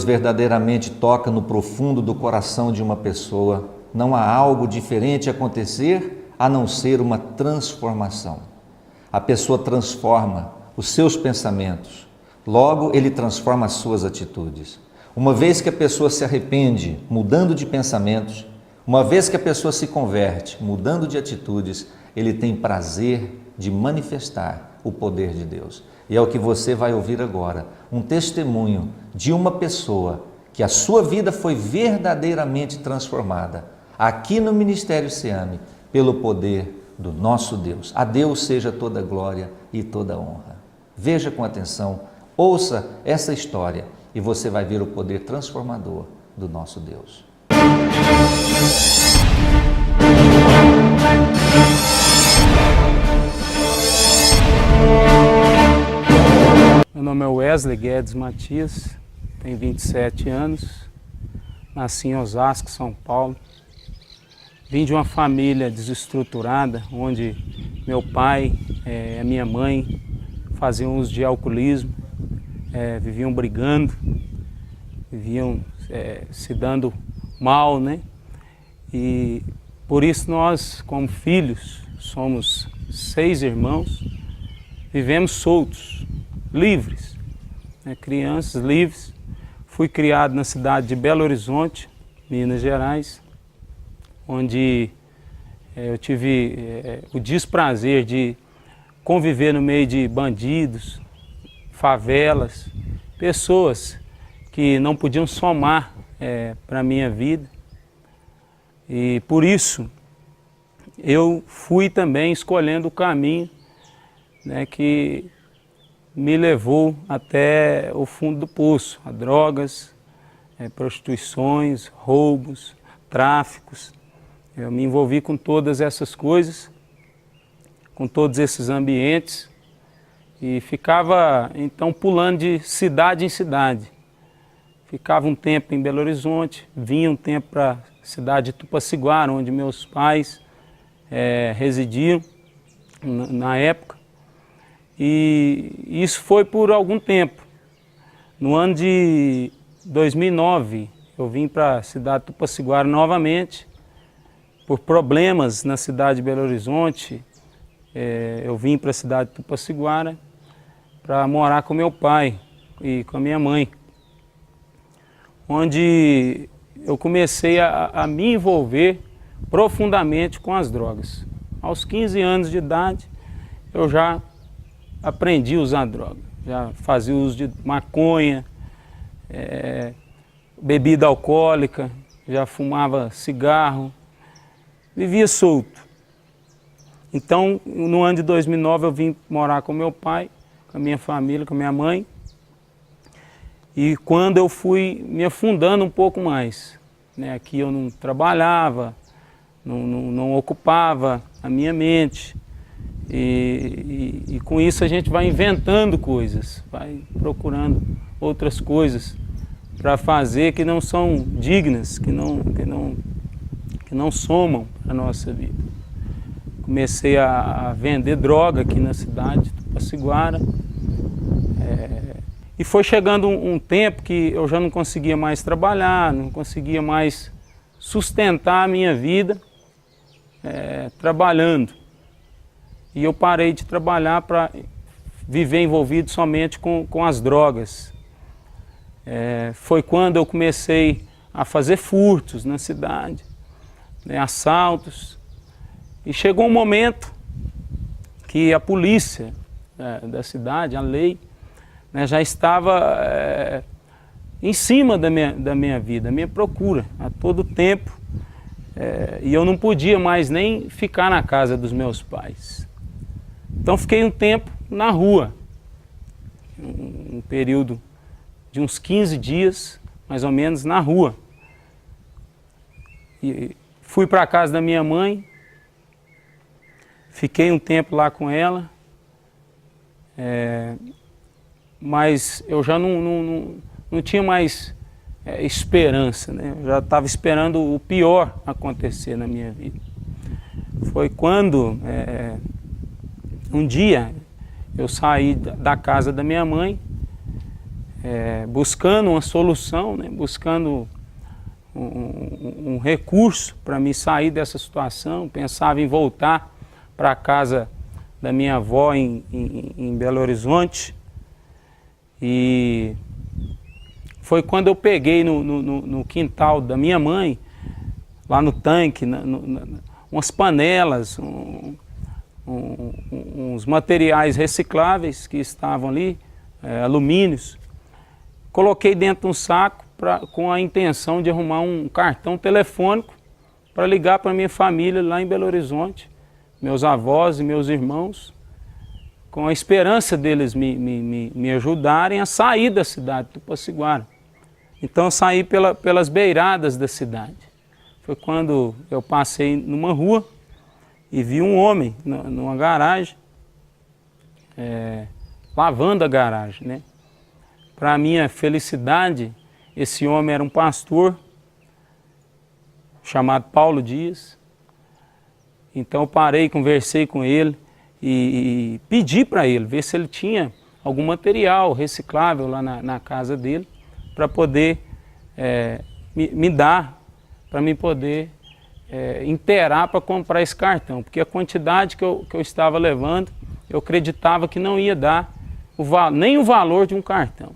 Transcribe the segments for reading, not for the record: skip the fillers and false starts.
Deus verdadeiramente toca no profundo do coração de uma pessoa, não há algo diferente acontecer a não ser uma transformação. A pessoa transforma os seus pensamentos, logo ele transforma as suas atitudes. Uma vez que a pessoa se arrepende, mudando de pensamentos, uma vez que a pessoa se converte, mudando de atitudes, ele tem prazer de manifestar o poder de Deus. E é o que você vai ouvir agora, um testemunho de uma pessoa que a sua vida foi verdadeiramente transformada, aqui no Ministério SEAMI, pelo poder do nosso Deus. A Deus seja toda glória e toda honra. Veja com atenção, ouça essa história e você vai ver o poder transformador do nosso Deus. Meu nome é Wesley Guedes Matias, tenho 27 anos, nasci em Osasco, São Paulo. Vim de uma família desestruturada, onde meu pai e a minha mãe faziam uso de alcoolismo, viviam brigando, viviam se dando mal, né? E por isso nós, como filhos, somos 6 irmãos, vivemos soltos, livres, né? Crianças livres. Fui criado na cidade de Belo Horizonte, Minas Gerais, onde eu tive o desprazer de conviver no meio de bandidos, favelas, pessoas que não podiam somar para a minha vida. E por isso eu fui também escolhendo o caminho, né, que me levou até o fundo do poço, a drogas, prostituições, roubos, tráficos. Eu me envolvi com todas essas coisas, com todos esses ambientes, e ficava então pulando de cidade em cidade. Ficava um tempo em Belo Horizonte, vinha um tempo para a cidade de Tupaciguara, onde meus pais residiam na época. E isso foi por algum tempo. No ano de 2009, eu vim para a cidade de Tupaciguara novamente. Por problemas na cidade de Belo Horizonte, eu vim para a cidade de Tupaciguara para morar com meu pai e com a minha mãe, onde eu comecei a me envolver profundamente com as drogas. Aos 15 anos de idade, eu já aprendi a usar droga, já fazia uso de maconha, bebida alcoólica, já fumava cigarro, vivia solto. Então, no ano de 2009, eu vim morar com meu pai, com a minha família, com a minha mãe. E quando eu fui me afundando um pouco mais, né, aqui eu não trabalhava, não ocupava a minha mente. E com isso a gente vai inventando coisas, vai procurando outras coisas para fazer que não são dignas, que não somam a nossa vida. Comecei a vender droga aqui na cidade de Tupaciguara. E foi chegando um tempo que eu já não conseguia mais trabalhar, não conseguia mais sustentar a minha vida trabalhando. E eu parei de trabalhar para viver envolvido somente com as drogas. Foi quando eu comecei a fazer furtos na cidade, né, assaltos. E chegou um momento que a polícia da cidade, a lei, né, já estava em cima da minha vida, da minha procura, a todo tempo. E eu não podia mais nem ficar na casa dos meus pais. Então fiquei um tempo na rua, um período de uns 15 dias, mais ou menos, na rua. E fui para a casa da minha mãe, fiquei um tempo lá com ela, mas eu já não tinha mais esperança, né? Eu já estava esperando o pior acontecer na minha vida. Foi quando um dia eu saí da casa da minha mãe, buscando uma solução, né? Buscando um recurso para me sair dessa situação. Pensava em voltar para a casa da minha avó em Belo Horizonte. E foi quando eu peguei no quintal da minha mãe, lá no tanque, umas panelas, uns materiais recicláveis que estavam ali, alumínios. Coloquei dentro de um saco com a intenção de arrumar um cartão telefônico para ligar para minha família lá em Belo Horizonte, meus avós e meus irmãos, com a esperança deles me ajudarem a sair da cidade de Tupaciguara. Então eu saí pelas beiradas da cidade. Foi quando eu passei numa rua e vi um homem numa garagem, lavando a garagem, né? Para minha felicidade, esse homem era um pastor chamado Paulo Dias. Então eu parei, conversei com ele e pedi para ele ver se ele tinha algum material reciclável lá na casa dele para poder me dar, para mim poder inteirar para comprar esse cartão, porque a quantidade que eu estava levando, eu acreditava que não ia dar nem o valor de um cartão.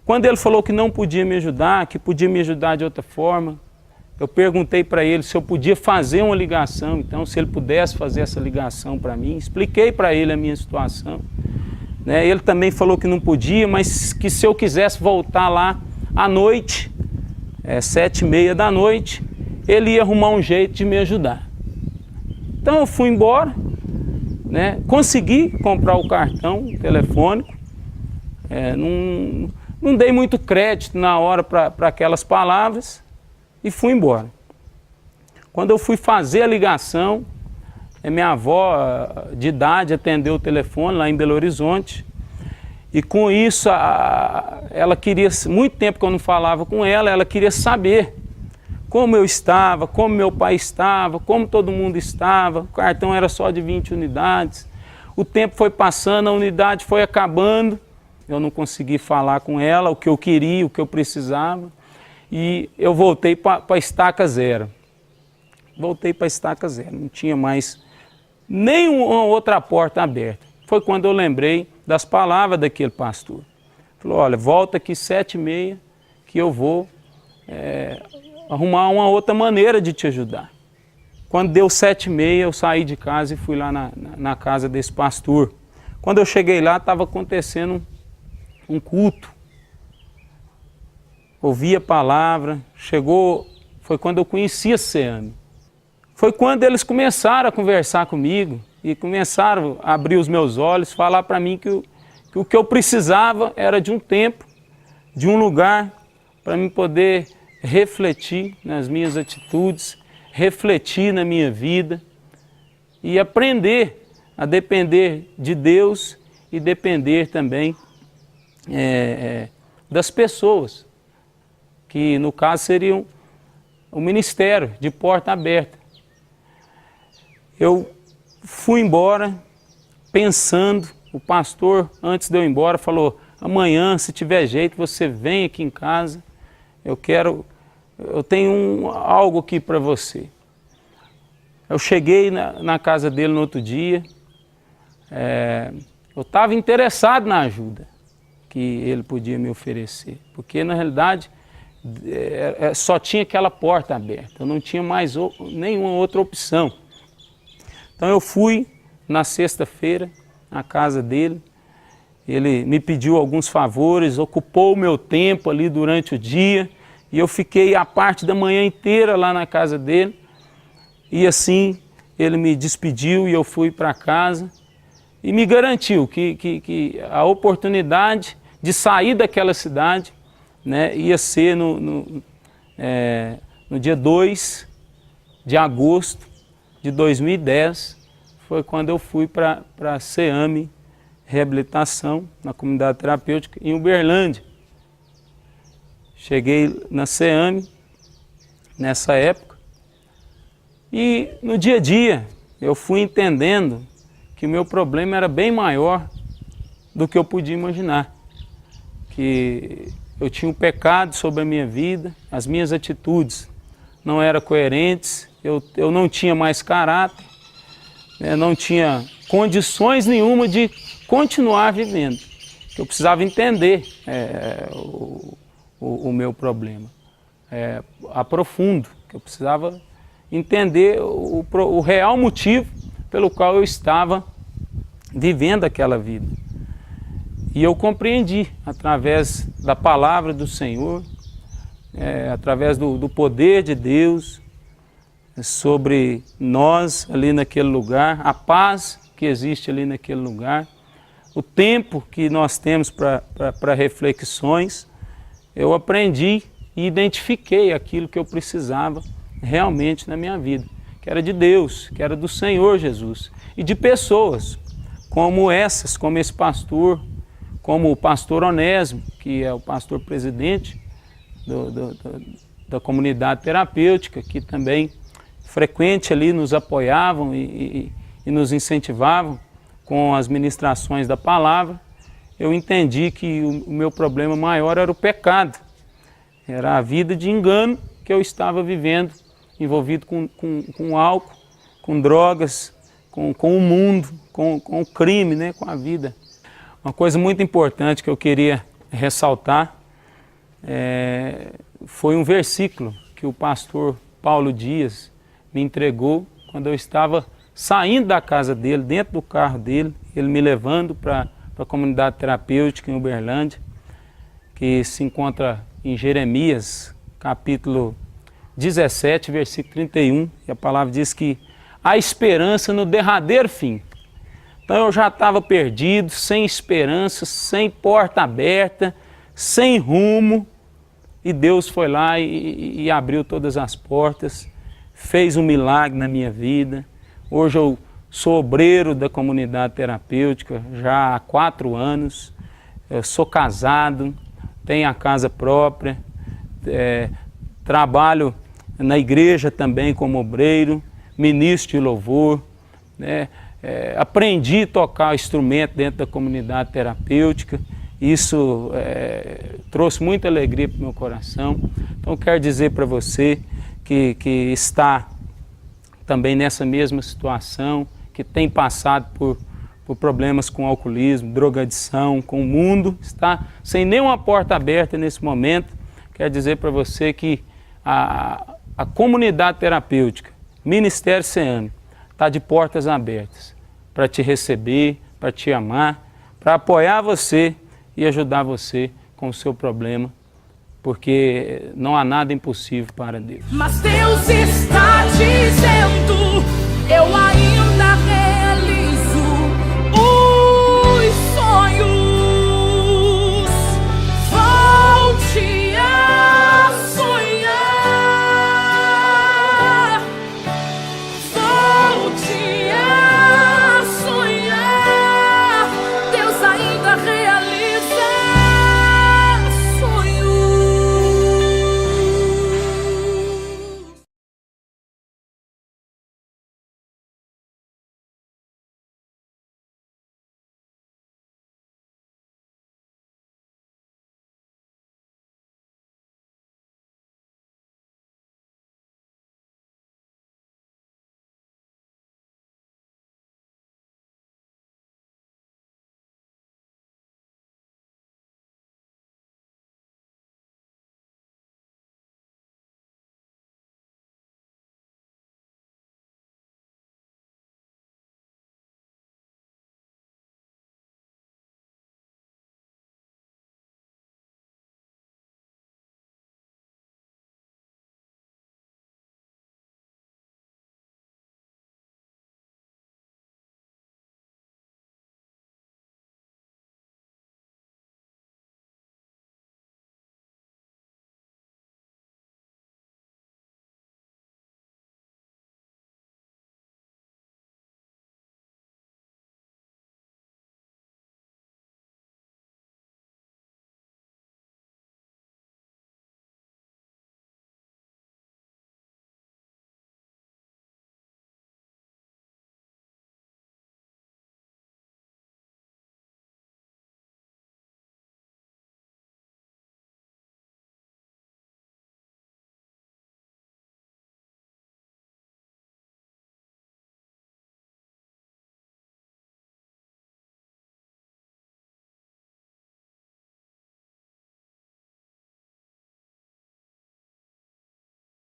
Quando ele falou que não podia me ajudar, que podia me ajudar de outra forma, eu perguntei para ele se eu podia fazer uma ligação, então se ele pudesse fazer essa ligação para mim, expliquei para ele a minha situação. Né? Ele também falou que não podia, mas que se eu quisesse voltar lá à noite, 7h30 da noite, ele ia arrumar um jeito de me ajudar. Então eu fui embora, né? Consegui comprar o cartão telefônico, não dei muito crédito na hora para aquelas palavras e fui embora. Quando eu fui fazer a ligação, minha avó de idade atendeu o telefone lá em Belo Horizonte e com isso ela queria, muito tempo que eu não falava com ela queria saber como eu estava, como meu pai estava, como todo mundo estava. O cartão era só de 20 unidades. O tempo foi passando, a unidade foi acabando. Eu não consegui falar com ela o que eu queria, o que eu precisava. E eu voltei para a estaca zero. Voltei para a estaca zero. Não tinha mais nenhuma outra porta aberta. Foi quando eu lembrei das palavras daquele pastor. Falou, olha, volta aqui 7h30 que eu vou arrumar uma outra maneira de te ajudar. Quando deu 7h30, eu saí de casa e fui lá na casa desse pastor. Quando eu cheguei lá, estava acontecendo um culto. Ouvi a palavra, foi quando eu conheci a SEAMI. Foi quando eles começaram a conversar comigo e começaram a abrir os meus olhos, falar para mim que o que eu precisava era de um tempo, de um lugar para mim poder refletir nas minhas atitudes, refletir na minha vida e aprender a depender de Deus e depender também das pessoas, que no caso seriam o ministério de porta aberta. Eu fui embora pensando, o pastor antes de eu ir embora falou, amanhã se tiver jeito você vem aqui em casa, eu tenho algo aqui para você. Eu cheguei na casa dele no outro dia, eu estava interessado na ajuda que ele podia me oferecer, porque na realidade só tinha aquela porta aberta, eu não tinha mais nenhuma outra opção. Então eu fui na sexta-feira na casa dele, ele me pediu alguns favores, ocupou o meu tempo ali durante o dia, e eu fiquei a parte da manhã inteira lá na casa dele, e assim ele me despediu e eu fui para casa, e me garantiu que a oportunidade de sair daquela cidade, né, ia ser no dia 2 de agosto de 2010, foi quando eu fui para a SEAMI Reabilitação, na comunidade terapêutica, em Uberlândia. Cheguei na SEAMI nessa época e no dia a dia eu fui entendendo que o meu problema era bem maior do que eu podia imaginar. que eu tinha um pecado sobre a minha vida, as minhas atitudes não eram coerentes, eu não tinha mais caráter, né, não tinha condições nenhuma de continuar vivendo. Eu precisava entender o meu problema a profundo, que eu precisava entender o real motivo pelo qual eu estava vivendo aquela vida. E eu compreendi, através da palavra do Senhor, através do poder de Deus, sobre nós ali naquele lugar, a paz que existe ali naquele lugar, o tempo que nós temos para reflexões. Eu aprendi e identifiquei aquilo que eu precisava realmente na minha vida, que era de Deus, que era do Senhor Jesus, e de pessoas como essas, como esse pastor, como o pastor Onésimo, que é o pastor presidente da comunidade terapêutica, que também frequente ali nos apoiavam e nos incentivavam com as ministrações da palavra. Eu entendi que o meu problema maior era o pecado, era a vida de engano que eu estava vivendo, envolvido com álcool, com drogas, com o mundo, com o crime, né, com a vida. Uma coisa muito importante que eu queria ressaltar foi um versículo que o pastor Paulo Dias me entregou quando eu estava saindo da casa dele, dentro do carro dele, ele me levando para a comunidade terapêutica em Uberlândia, que se encontra em Jeremias, capítulo 17, versículo 31, e a palavra diz que há esperança no derradeiro fim. Então eu já estava perdido, sem esperança, sem porta aberta, sem rumo, e Deus foi lá e abriu todas as portas, fez um milagre na minha vida. Hoje eu sou obreiro da comunidade terapêutica já há 4 anos, eu sou casado, tenho a casa própria, trabalho na igreja também como obreiro, ministro de louvor, né? Aprendi a tocar instrumento dentro da comunidade terapêutica, isso trouxe muita alegria para o meu coração. Então quero dizer para você que está também nessa mesma situação, que tem passado por problemas com alcoolismo, drogadição, com o mundo, está sem nenhuma porta aberta nesse momento. Quero dizer para você que a comunidade terapêutica, Ministério Ceano, está de portas abertas para te receber, para te amar, para apoiar você e ajudar você com o seu problema, porque não há nada impossível para Deus. Mas Deus está dizendo, eu ainda